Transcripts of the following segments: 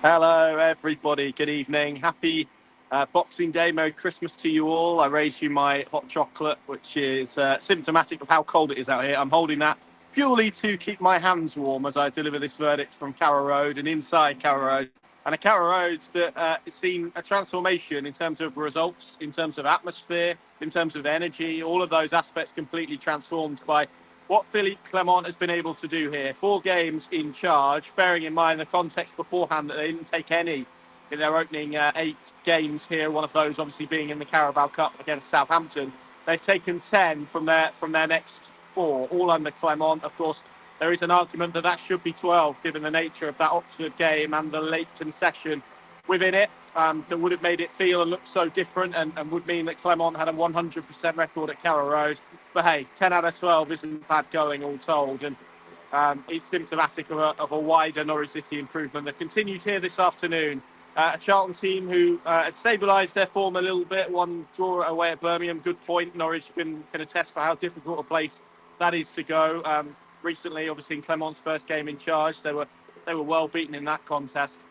Hello, everybody. Good evening. Happy Boxing Day. Merry Christmas to you all. I raised you my hot chocolate, which is symptomatic of how cold it is out here. I'm holding that purely to keep my hands warm as I deliver this verdict from Carrow Road and inside Carrow Road. And a Carrow Road that has seen a transformation in terms of results, in terms of atmosphere, in terms of energy, all of those aspects completely transformed by what Philippe Clement has been able to do here. 4 games in charge, bearing in mind the context beforehand that they didn't take any in their opening 8 games here, one of those obviously being in the Carabao Cup against Southampton. They've taken 10 from their next 4, all under Clement. Of course, there is an argument that should be 12, given the nature of that Oxford game and the late concession within it, that would have made it feel and look so different and would mean that Clement had a 100% record at Carrow Road. But hey, 10 out of 12 isn't bad going all told, and it's symptomatic of a wider Norwich City improvement that continued here this afternoon. A Charlton team who had stabilised their form a little bit, one draw away at Birmingham, good point. Norwich can attest for how difficult a place that is to go. Recently, obviously in Clement's first game in charge, they were well beaten in that contest.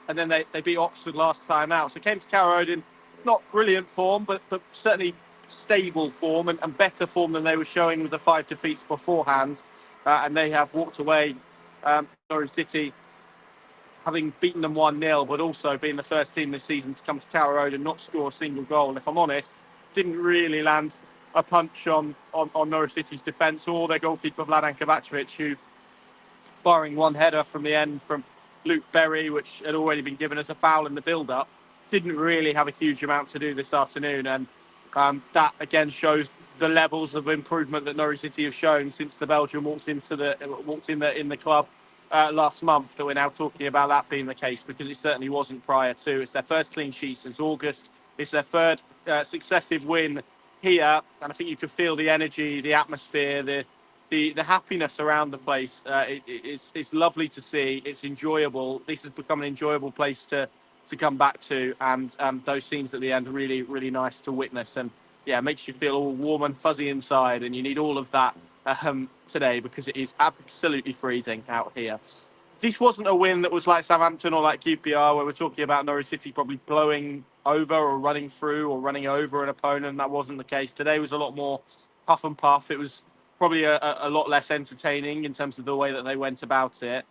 And then they beat Oxford last time out. So came to Carrow Road in not brilliant form, but certainly stable form and better form than they were showing with the 5 defeats beforehand. And they have walked away, Norwich City, having beaten them 1-0, but also being the first team this season to come to Carrow Road and not score a single goal. And if I'm honest, didn't really land a punch on Norwich City's defence or their goalkeeper Vladan Kovacevic, who, barring one header from the end from Luke Berry, which had already been given as a foul in the build-up, didn't really have a huge amount to do this afternoon. And that again shows the levels of improvement that Norwich City have shown since the Belgian walked in the club last month. That we're now talking about that being the case, because it certainly wasn't prior to. It's their first clean sheet since August. It's their third successive win here, and I think you could feel the energy, the atmosphere, the happiness around the place. It's lovely to see. It's enjoyable. This has become an enjoyable place to come back to, and those scenes at the end are really, really nice to witness. And yeah, it makes you feel all warm and fuzzy inside, and you need all of that today, because it is absolutely freezing out here. This wasn't a win that was like Southampton or like QPR, where we're talking about Norwich City probably blowing over or running through or running over an opponent. That wasn't the case. Today was a lot more puff and puff. It was probably a lot less entertaining in terms of the way that they went about it,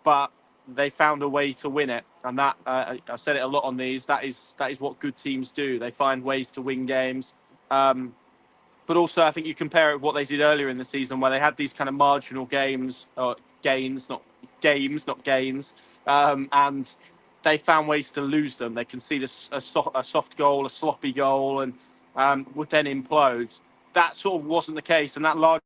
but they found a way to win it. And that, I've said it a lot on these, that is what good teams do. They find ways to win games. But also, I think you compare it with what they did earlier in the season, where they had these kind of marginal games, or gains, not games, not gains, and they found ways to lose them. They conceded a soft goal, a sloppy goal, and would then implode. That sort of wasn't the case, and that largely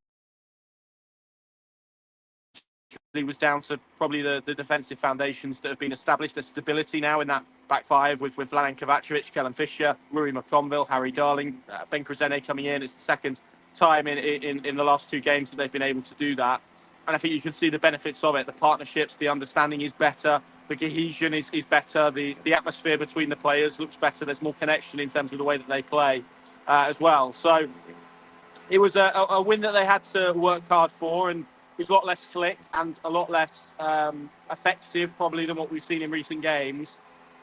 was down to probably the defensive foundations that have been established. There's stability now in that back five with Vladan Kovacevic, Kellen Fisher, Rui McConville, Harry Darling, Ben Krezene coming in. It's the second time in the last 2 games that they've been able to do that. And I think you can see the benefits of it. The partnerships, the understanding is better. The cohesion is better. The atmosphere between the players looks better. There's more connection in terms of the way that they play as well. So it was a win that they had to work hard for, and it was a lot less slick and a lot less effective probably than what we've seen in recent games.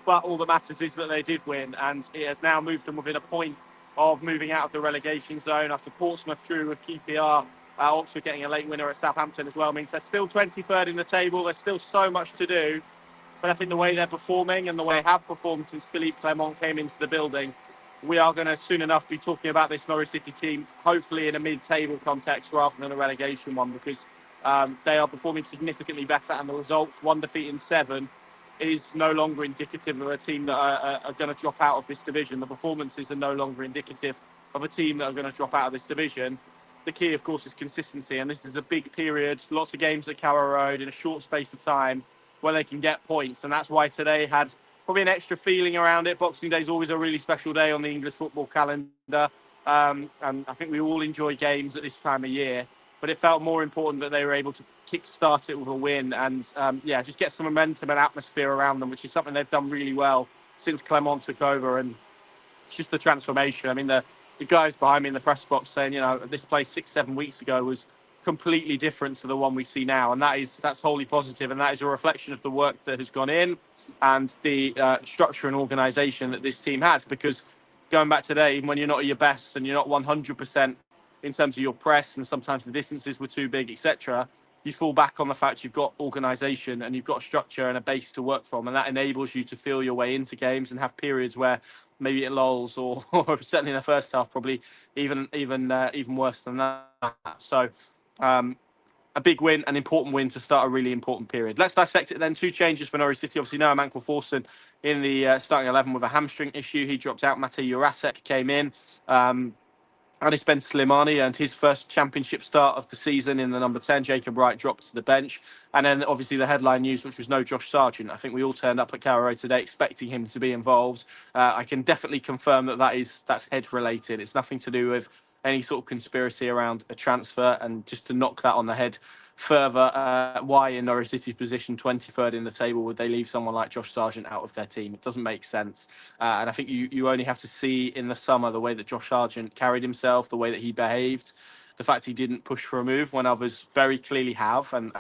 But all that matters is that they did win, and it has now moved them within a point of moving out of the relegation zone after Portsmouth drew with QPR. Oxford getting a late winner at Southampton as well means they're still 23rd in the table. There's still so much to do. But I think the way they're performing and the way they have performed since Philippe Clement came into the building, we are going to soon enough be talking about this Norwich City team, hopefully in a mid-table context rather than a relegation one, because they are performing significantly better, and the results, 1 defeat in 7, is no longer indicative of a team that are going to drop out of this division. The performances are no longer indicative of a team that are going to drop out of this division. The key, of course, is consistency, and this is a big period, lots of games at Carrow Road in a short space of time where they can get points, and that's why today had probably an extra feeling around it. Boxing Day is always a really special day on the English football calendar, and I think we all enjoy games at this time of year, but it felt more important that they were able to kick-start it with a win and, just get some momentum and atmosphere around them, which is something they've done really well since Clement took over. And it's just the transformation. I mean, the guys behind me in the press box saying, this place 6-7 weeks ago was completely different to the one we see now, and that's wholly positive, and that is a reflection of the work that has gone in and the structure and organisation that this team has. Because going back today, even when you're not at your best and you're not 100% in terms of your press, and sometimes the distances were too big, etc., you fall back on the fact you've got organisation and you've got structure and a base to work from, and that enables you to feel your way into games and have periods where maybe it lulls, or certainly in the first half, probably even worse than that. So a big win, an important win to start a really important period. Let's dissect it then. 2 changes for Norwich City. Obviously, Noam Ankle-Forson in the starting 11 with a hamstring issue. He dropped out. Matej Jurasek came in. Anis Ben Slimani earned his first championship start of the season in the number 10. Jacob Wright dropped to the bench. And then obviously the headline news, which was no Josh Sargent. I think we all turned up at Carrow Road today expecting him to be involved. I can definitely confirm that's head related. It's nothing to do with any sort of conspiracy around a transfer. And just to knock that on the head further, why in Norwich City's position 23rd in the table would they leave someone like Josh Sargent out of their team? It doesn't make sense. And I think you only have to see in the summer the way that Josh Sargent carried himself, the way that he behaved, the fact he didn't push for a move when others very clearly have, and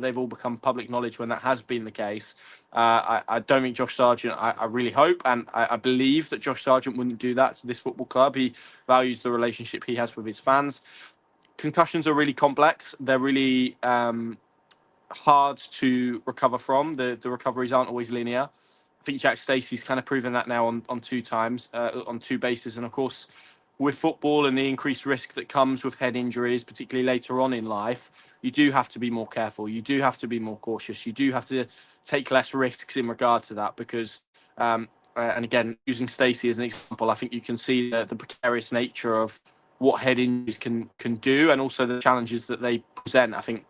they've all become public knowledge when that has been the case. I don't think Josh Sargent, I really hope and I believe that Josh Sargent wouldn't do that to this football club. He values the relationship he has with his fans. Concussions are really complex. They're really hard to recover from. The recoveries aren't always linear. I think Jack Stacey's kind of proven that now on 2 times, on 2 bases. And of course, with football and the increased risk that comes with head injuries, particularly later on in life, you do have to be more careful. You do have to be more cautious. You do have to take less risks in regard to that because, and again, using Stacey as an example, I think you can see the precarious nature of what head injuries can do, and also the challenges that they present. I think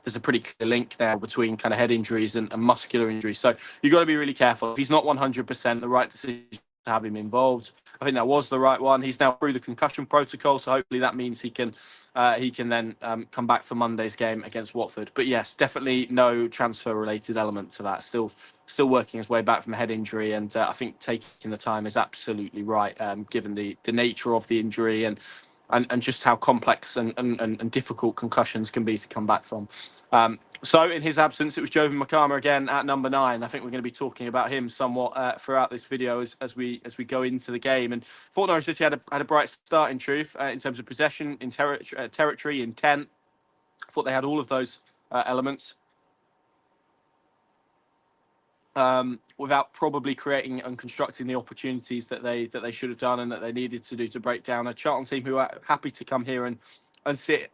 there's a pretty clear link there between kind of head injuries and muscular injuries. So you've got to be really careful. If he's not 100%, the right decision to have him involved. I think that was the right one. He's now through the concussion protocol, so hopefully that means he can then come back for Monday's game against Watford. But yes, definitely no transfer-related element to that. Still working his way back from a head injury, and I think taking the time is absolutely right, given the nature of the injury and just how complex and difficult concussions can be to come back from. So in his absence, it was Jovan Makama again at number 9. I think we're going to be talking about him somewhat throughout this video as we go into the game. And thought Norwich City had a bright start, in truth, in terms of possession, in territory, intent. I thought they had all of those elements. Without probably creating and constructing the opportunities that they should have done and that they needed to do to break down a Charlton team who are happy to come here and sit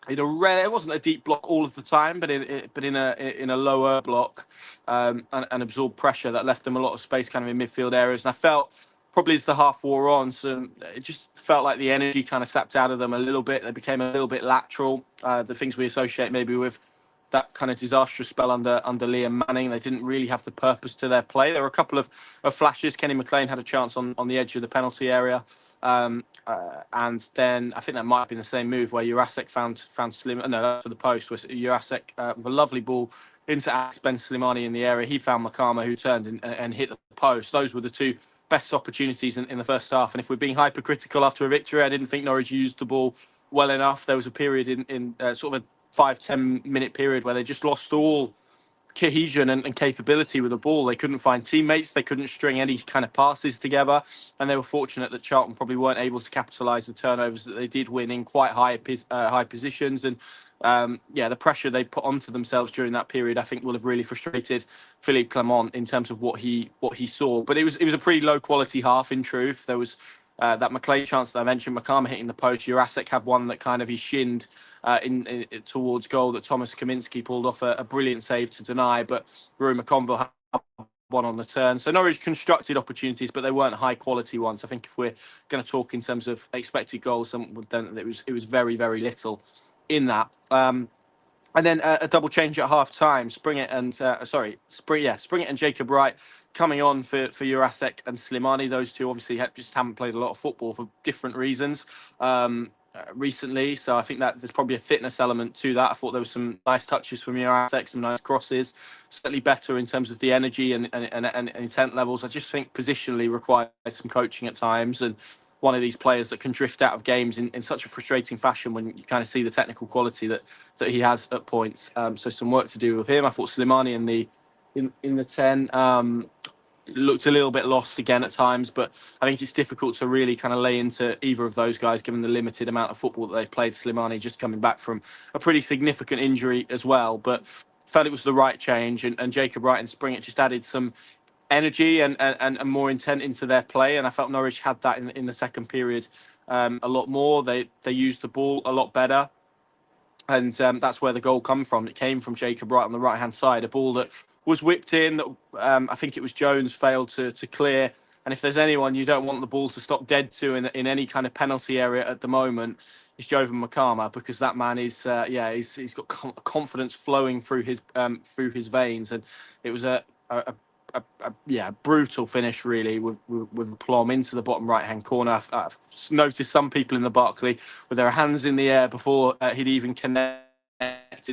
it wasn't a deep block all of the time, but in a lower block and absorb pressure that left them a lot of space kind of in midfield areas. And I felt probably as the half wore on, so it just felt like the energy kind of sapped out of them a little bit. They became a little bit lateral. The things we associate maybe with that kind of disastrous spell under Liam Manning. They didn't really have the purpose to their play. There were a couple of flashes. Kenny McLean had a chance on the edge of the penalty area. And then I think that might have been the same move where Jurasek found Slim. No, to the post was Jurasek with a lovely ball into Ben Slimani in the area. He found Makama, who turned and hit the post. Those were the 2 best opportunities in the first half. And if we're being hypercritical after a victory, I didn't think Norwich used the ball well enough. There was a period in sort of a 5-10 minute period where they just lost all cohesion and capability with the ball. They couldn't find teammates. They couldn't string any kind of passes together. And they were fortunate that Charlton probably weren't able to capitalise the turnovers that they did win in quite high positions. And the pressure they put onto themselves during that period, I think, will have really frustrated Philippe Clement in terms of what he saw. But it was a pretty low quality half, in truth. There was that McLean chance that I mentioned, Makama hitting the post. Jurasek had one that kind of he shinned in towards goal that Thomas Kaminski pulled off a brilliant save to deny, but Rui McConville had one on the turn. So Norwich constructed opportunities, but they weren't high quality ones. I think if we're going to talk in terms of expected goals, then it was very, very little in that. And then a double change at half time. Springett and Jacob Wright coming on for Jurasek and Slimani. Those 2 obviously just haven't played a lot of football for different reasons recently. So I think that there's probably a fitness element to that. I thought there was some nice touches from Jurasek, some nice crosses. Certainly better in terms of the energy and intent levels. I just think positionally requires some coaching at times. And one of these players that can drift out of games in such a frustrating fashion when you kind of see the technical quality that he has at points. So some work to do with him. I thought Slimani in the 10 looked a little bit lost again at times, but I think it's difficult to really kind of lay into either of those guys given the limited amount of football that they've played. Slimani just coming back from a pretty significant injury as well, but felt it was the right change, and Jacob Wright and Springett just added some energy and more intent into their play, and I felt Norwich had that in the second period a lot more. They used the ball a lot better, and that's where the goal come from. It came from Jacob Wright on the right hand side, a ball that was whipped in that I think it was Jones failed to clear. And if there's anyone you don't want the ball to stop dead to in any kind of penalty area at the moment, it's Jovan Makama, because that man is he's got confidence flowing through his veins, and it was a brutal finish really with aplomb into the bottom right hand corner. I've noticed some people in the Barclay with their hands in the air before he'd even connected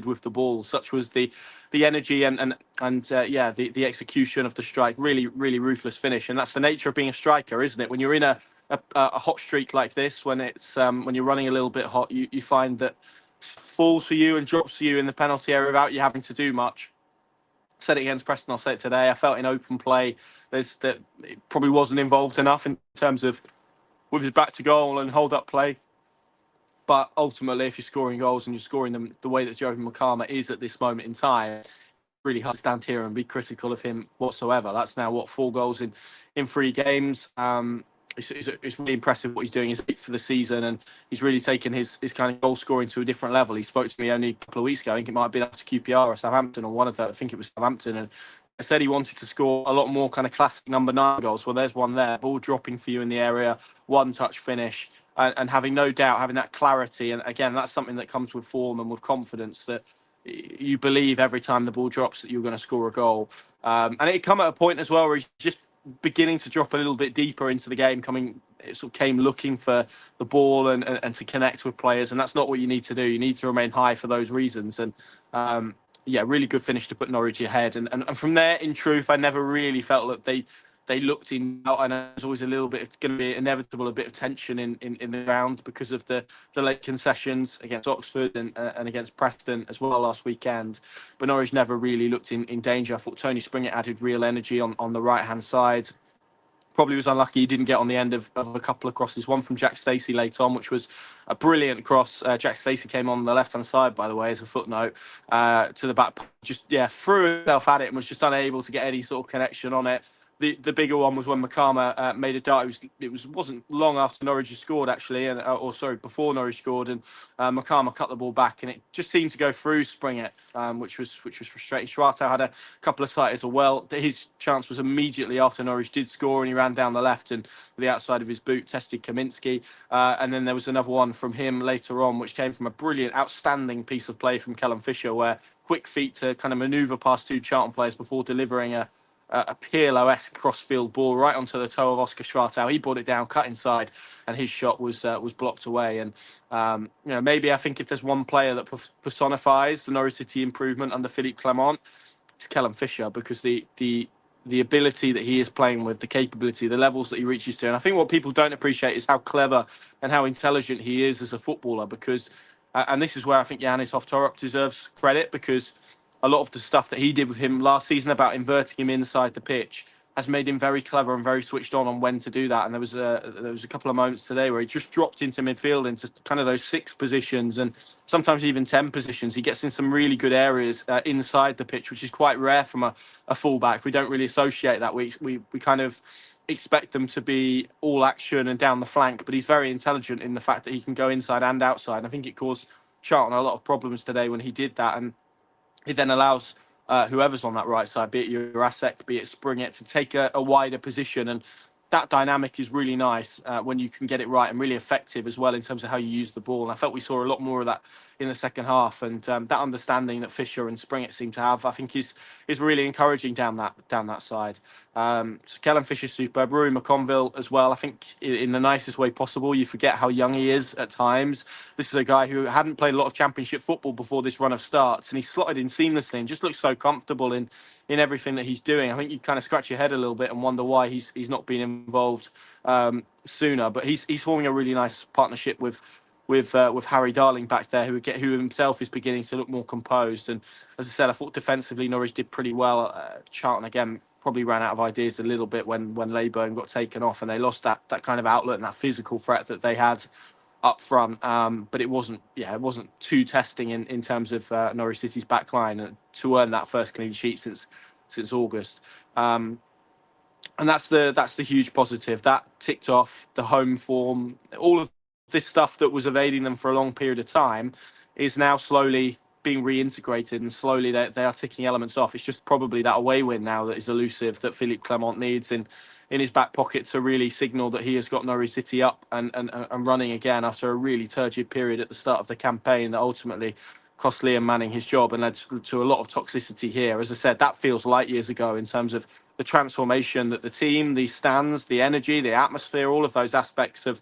with the ball. Such was the energy and the execution of the strike. Really ruthless finish, and that's the nature of being a striker, isn't it? When you're in a hot streak like this, when it's when you're running a little bit hot, you find that falls for you and drops for you in the penalty area without you having to do much. Said it against Preston, I'll say it today. I felt in open play that it probably wasn't involved enough in terms of with his back to goal and hold up play. But ultimately, if you're scoring goals and you're scoring them the way that Jovan Makama is at this moment in time, really hard to stand here and be critical of him whatsoever. That's now 4 goals in 3 games. It's really impressive what he's doing. He's 8th for the season, and he's really taken his kind of goal scoring to a different level. He spoke to me only a couple of weeks ago. I think it might have been after QPR or Southampton, or one of them. I think it was Southampton, and I said he wanted to score a lot more kind of classic number 9 goals. Well, there's one there, ball dropping for you in the area, one touch finish, and having no doubt, having that clarity. And again, that's something that comes with form and with confidence, that you believe every time the ball drops that you're going to score a goal. And it come at a point as well where he's just beginning to drop a little bit deeper into the game, it sort of came looking for the ball and to connect with players, and that's not what you need to do. You need to remain high for those reasons. And really good finish to put Norwich ahead. And from there, in truth, I never really felt that they looked in out, and there's always a little bit of going to be inevitable, a bit of tension in the ground because of the late concessions against Oxford and against Preston as well last weekend. But Norwich never really looked in danger. I thought Tony Springett added real energy on the right hand side. Probably was unlucky he didn't get on the end of a couple of crosses. One from Jack Stacey late on, which was a brilliant cross. Jack Stacey came on the left-hand side, by the way, as a footnote, to the back. Just, threw himself at it and was just unable to get any sort of connection on it. The bigger one was when Makama made a dart. It wasn't long after Norwich had scored, actually, before Norwich scored, and Makama cut the ball back, and it just seemed to go through Springett, which was frustrating. Schwartau had a couple of sights as well. His chance was immediately after Norwich did score, and he ran down the left and with the outside of his boot tested Kaminski, and then there was another one from him later on, which came from a brilliant, outstanding piece of play from Callum Fisher, where quick feet to kind of manoeuvre past 2 Charlton players before delivering a Pirlo-esque cross-field ball right onto the toe of Oscar Schwartau. He brought it down, cut inside, and his shot was blocked away. And maybe I think if there's one player that personifies the Norwich City improvement under Philippe Clement, it's Callum Fisher, because the ability that he is playing with, the capability, the levels that he reaches to. And I think what people don't appreciate is how clever and how intelligent he is as a footballer, because, and this is where I think Yannis Hoftorp deserves credit, because a lot of the stuff that he did with him last season about inverting him inside the pitch has made him very clever and very switched on when to do that. And there was a couple of moments today where he just dropped into midfield, into kind of those 6 positions and sometimes even 10 positions. He gets in some really good areas inside the pitch, which is quite rare from a fullback. We don't really associate that. We kind of expect them to be all action and down the flank, but he's very intelligent in the fact that he can go inside and outside. And I think it caused Charlton a lot of problems today when he did that, and it then allows whoever's on that right side, be it Jurasek, be it Springett, to take a wider position. And that dynamic is really nice when you can get it right, and really effective as well in terms of how you use the ball. And I felt we saw a lot more of that in the second half. And that understanding that Fisher and Springett seem to have, I think, is really encouraging down that side. So Kellen Fisher's superb. Rory McConville as well. I think in the nicest way possible. You forget how young he is at times. This is a guy who hadn't played a lot of Championship football before this run of starts, and he slotted in seamlessly and just looks so comfortable in everything that he's doing. I think you kind of scratch your head a little bit and wonder why he's not been involved sooner. But he's forming a really nice partnership with Harry Darling back there, who himself is beginning to look more composed. And as I said, I thought defensively Norwich did pretty well. Charlton again probably ran out of ideas a little bit when Leyburn got taken off, and they lost that kind of outlet and that physical threat that they had up front. But it wasn't too testing in terms of Norwich City's back line to earn that first clean sheet since August. And that's the huge positive. That ticked off the home form. All of this stuff that was evading them for a long period of time is now slowly being reintegrated, and slowly they are ticking elements off. It's just probably that away win now that is elusive, that Philippe Clement needs in his back pocket to really signal that he has got Norwich City up and running again after a really turgid period at the start of the campaign that ultimately cost Liam Manning his job and led to a lot of toxicity here. As I said, that feels light years ago in terms of the transformation that the team, the stands, the energy, the atmosphere, all of those aspects have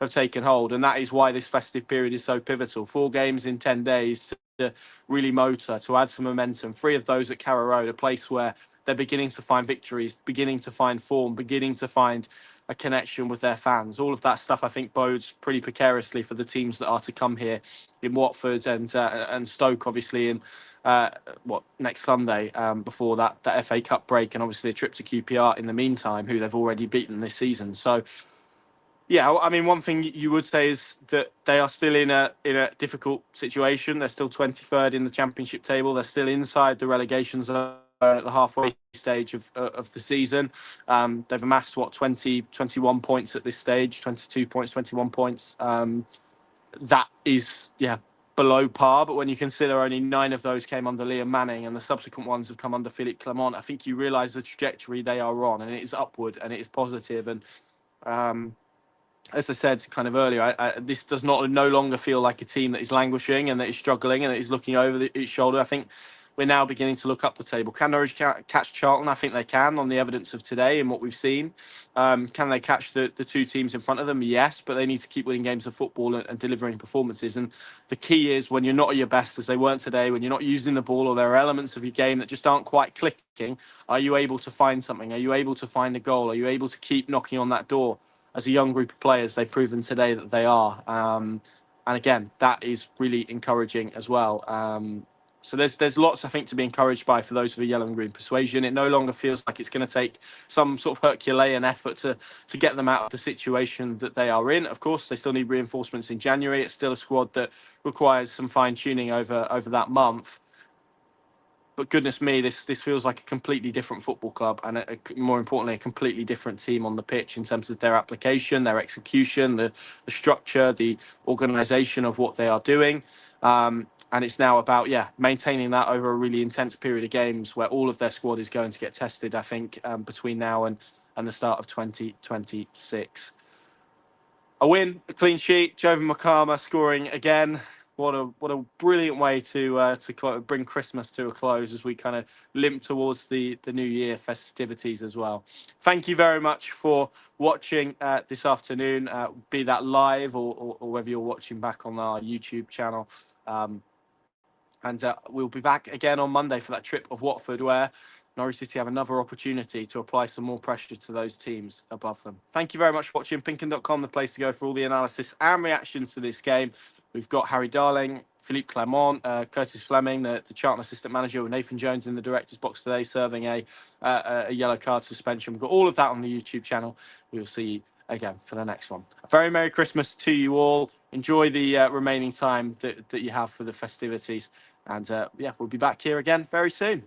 taken hold. And that is why this festive period is so pivotal. 4 games in 10 days to really motor, to add some momentum. 3 of those at Carrow Road, a place where they're beginning to find victories, beginning to find form, beginning to find a connection with their fans. All of that stuff, I think, bodes pretty precariously for the teams that are to come here in Watford and Stoke, obviously, in next Sunday, before that FA Cup break, and obviously a trip to QPR in the meantime, who they've already beaten this season. So, yeah, I mean, one thing you would say is that they are still in a difficult situation. They're still 23rd in the Championship table. They're still inside the relegation zone at the halfway stage of the season. They've amassed 21 points at this stage, 22 points, 21 points. That is below par, but when you consider only 9 of those came under Liam Manning and the subsequent ones have come under Philippe Clement, I think you realise the trajectory they are on, and it is upward and it is positive. And as I said kind of earlier, this does no longer feel like a team that is languishing and that is struggling and that is looking over its shoulder. I think we're now beginning to look up the table. Can Norwich catch Charlton? I think they can, on the evidence of today and what we've seen. Can they catch the 2 teams in front of them? Yes, but they need to keep winning games of football and delivering performances. And the key is, when you're not at your best, as they weren't today, when you're not using the ball, or there are elements of your game that just aren't quite clicking, are you able to find something? Are you able to find a goal? Are you able to keep knocking on that door? As a young group of players, they've proven today that they are. And again, that is really encouraging as well. So there's lots, I think, to be encouraged by for those of a yellow and green persuasion. It no longer feels like it's going to take some sort of Herculean effort to get them out of the situation that they are in. Of course, they still need reinforcements in January. It's still a squad that requires some fine-tuning over that month. But goodness me, this feels like a completely different football club, and more importantly, a completely different team on the pitch in terms of their application, their execution, the structure, the organisation of what they are doing. And it's now about, maintaining that over a really intense period of games where all of their squad is going to get tested, I think, between now and the start of 2026. A win, a clean sheet, Jovan Makama scoring again. What a brilliant way to bring Christmas to a close as we kind of limp towards the New Year festivities as well. Thank you very much for watching this afternoon, be that live or whether you're watching back on our YouTube channel. And we'll be back again on Monday for that trip of Watford, where Norwich City have another opportunity to apply some more pressure to those teams above them. Thank you very much for watching. Pinkin.com, the place to go for all the analysis and reactions to this game. We've got Harry Darling, Philippe Clement, Curtis Fleming, the Charlton assistant manager, with Nathan Jones in the director's box today, serving a yellow card suspension. We've got all of that on the YouTube channel. We will see you again for the next one. A very Merry Christmas to you all. Enjoy the remaining time that you have for the festivities. And we'll be back here again very soon.